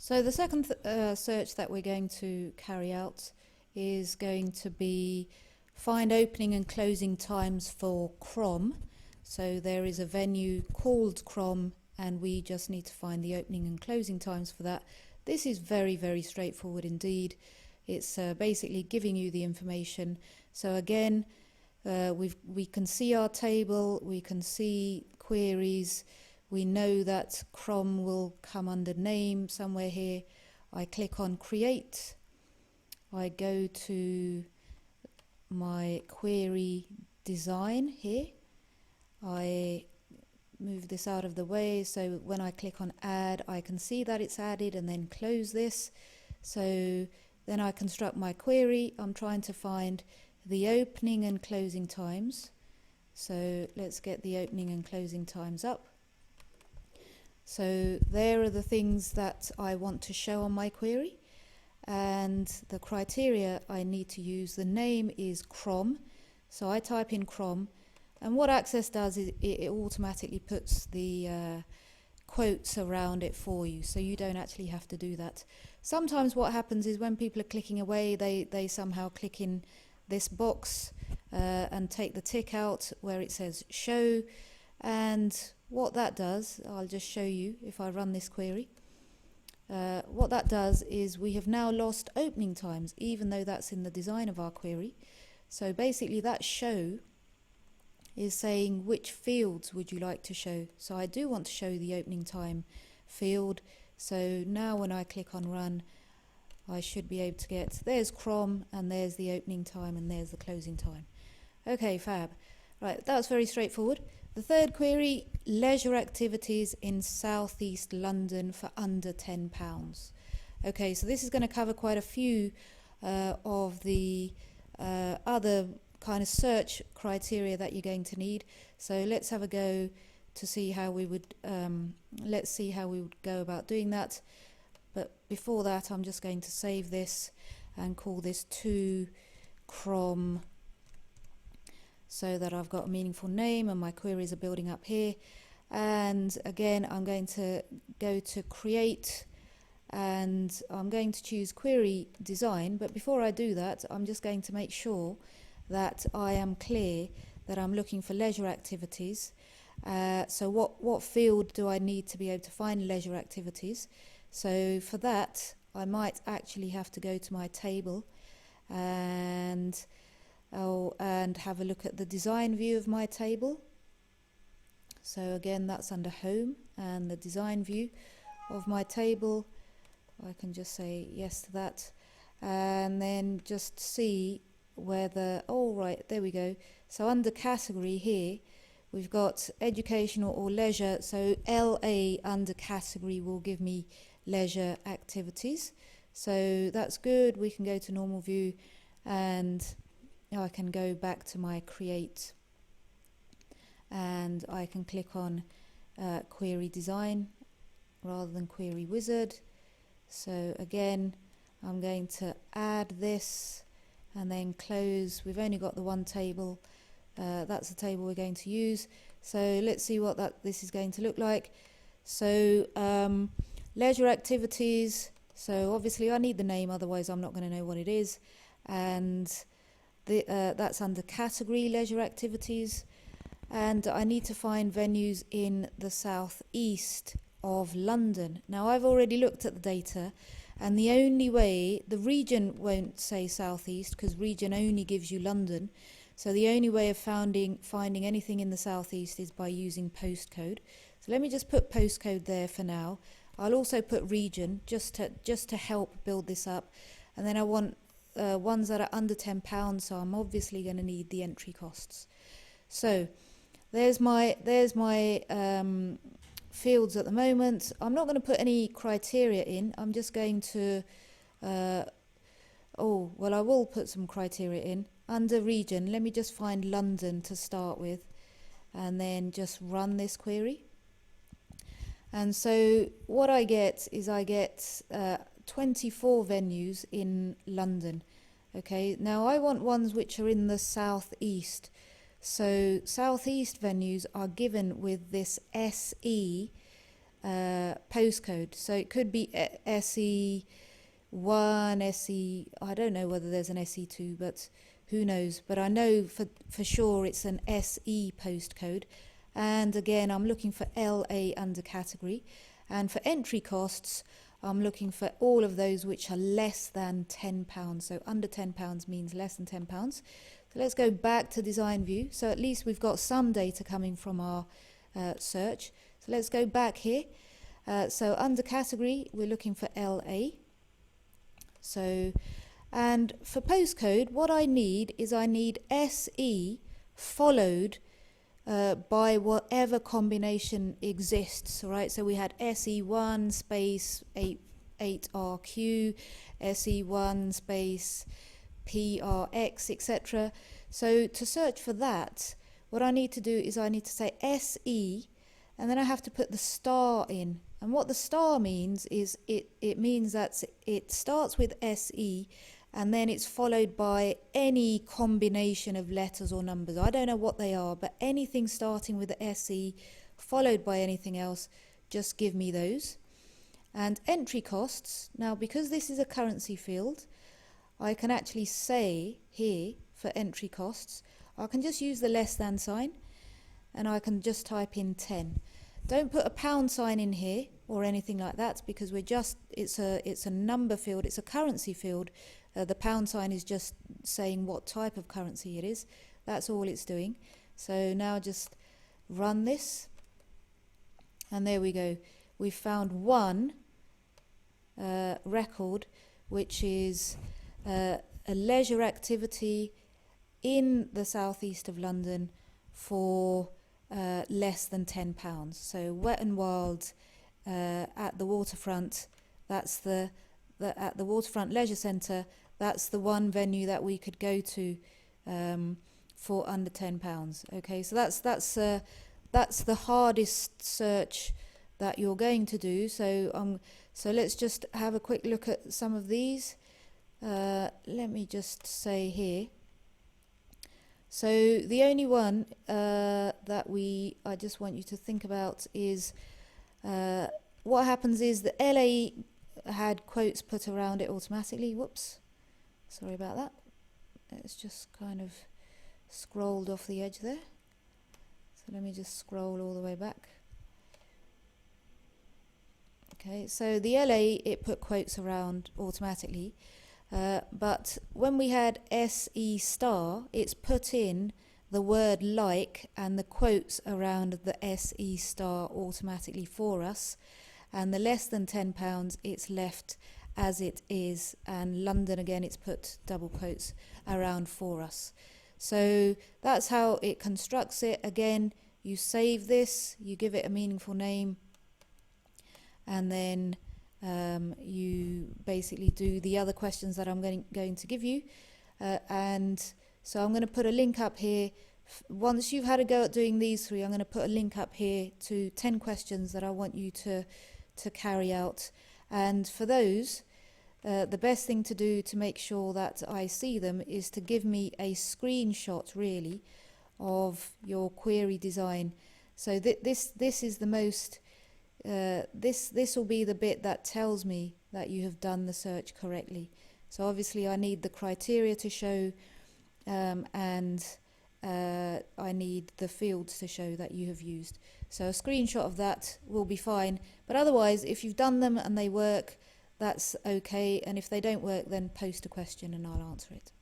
So the second search that we're going to carry out is going to be find opening and closing times for Crom. So there is a venue called Crom and we just need to find the opening and closing times for that. This is very, very straightforward indeed. It's basically giving you the information. So again, we can see our table, we can see queries. We know that Crom will come under name somewhere here. I click on create. I go to my query design here. I move this out of the way so when I click on add I can see that it's added and then close this. So then I construct my query. I'm trying to find the opening and closing times. So let's get the opening and closing times up. So there are the things that I want to show on my query and the criteria I need to use. The name is Crom, so I type in Crom and what Access does is it automatically puts the quotes around it for you, so you don't actually have to do that. Sometimes what happens is when people are clicking away they somehow click in this box and take the tick out where it says show, and what that does, I'll just show you if I run this query. What that does is we have now lost opening times even though that's in the design of our query. So basically that show is saying which fields would you like to show. So I do want to show the opening time field. So now when I click on run I should be able to get, there's Crom and there's the opening time and there's the closing time. Okay, fab. Right, that's very straightforward. The third query, leisure activities in southeast London for under £10. Okay, so this is going to cover quite a few of the other kind of search criteria that you're going to need. So let's have a go to see how we would, go about doing that. But before that, I'm just going to save this and call this 2Crom, so that I've got a meaningful name and my queries are building up here. And again, I'm going to go to create and I'm going to choose query design. But before I do that, I'm just going to make sure that I am clear that I'm looking for leisure activities. So what field do I need to be able to find leisure activities? So for that, I might actually have to go to my table and have a look at the design view of my table. So again, that's under home and the design view of my table. I can just say yes to that and then just see whether, oh right, there we go. So under category here, we've got educational or leisure. So LA under category will give me leisure activities. So that's good. We can go to normal view and I can go back to my create and I can click on query design rather than query wizard. So again, I'm going to add this and then close. We've only got the one table. That's the table we're going to use. So let's see what this is going to look like. So leisure activities. So obviously I need the name, otherwise I'm not going to know what it is. And that's under category leisure activities, and I need to find venues in the southeast of London. Now I've already looked at the data and the only way, the region won't say southeast because region only gives you London, so the only way of finding anything in the southeast is by using postcode. So let me just put postcode there for now. I'll also put region just to help build this up, and then I want ones that are under £10, so I'm obviously going to need the entry costs. So there's my fields at the moment. I'm not going to put any criteria in. I'm just going to I will put some criteria in. Under region, let me just find London to start with and then just run this query. And so what I get is 24 venues in London. Okay, now I want ones which are in the southeast. So southeast venues are given with this SE postcode. So it could be SE1, SE, I don't know whether there's an SE2, but who knows. But I know for sure it's an SE postcode. And again, I'm looking for LA under category. And for entry costs, I'm looking for all of those which are less than £10. So under £10 means less than £10. So let's go back to design view. So at least we've got some data coming from our search. So let's go back here. So under category, we're looking for LA. So, and for postcode, what I need is I need SE followed by whatever combination exists, right? So we had SE1 space 8RQ, SE1 space PRX, etc. So to search for that, what I need to do is I need to say SE, and then I have to put the star in. And what the star means is it means that it starts with SE, and then it's followed by any combination of letters or numbers. I don't know what they are, but anything starting with the SE followed by anything else, just give me those. And entry costs, now because this is a currency field, I can actually say here for entry costs, I can just use the less than sign, and I can just type in 10. Don't put a pound sign in here or anything like that, because it's a number field, it's a currency field. The pound sign is just saying what type of currency it is. That's all it's doing. So now just run this, and there we go. We found one record, which is a leisure activity in the southeast of London for less than £10. So Wet and Wild at the waterfront. That's at the Waterfront Leisure Centre. That's the one venue that we could go to for under £10. Okay, so that's the hardest search that you're going to do. So let's just have a quick look at some of these. Let me just say here. So the only one that I just want you to think about is what happens is the LA had quotes put around it automatically. Whoops, sorry about that. It's just kind of scrolled off the edge there. So let me just scroll all the way back. Okay, so the LA, it put quotes around automatically. But when we had SE star, it's put in the word like and the quotes around the SE star automatically for us. And the less than £10, it's left as it is. And London, again, it's put double quotes around for us. So that's how it constructs it. Again, you save this, you give it a meaningful name, and then you basically do the other questions that I'm going to give you. And so I'm going to put a link up here. Once you've had a go at doing these three, I'm going to put a link up here to 10 questions that I want you to carry out. And for those, the best thing to do to make sure that I see them is to give me a screenshot, really, of your query design. So this is the most... this will be the bit that tells me that you have done the search correctly. So obviously I need the criteria to show, and I need the fields to show that you have used. So a screenshot of that will be fine. But otherwise, if you've done them and they work, that's okay. And if they don't work, then post a question and I'll answer it.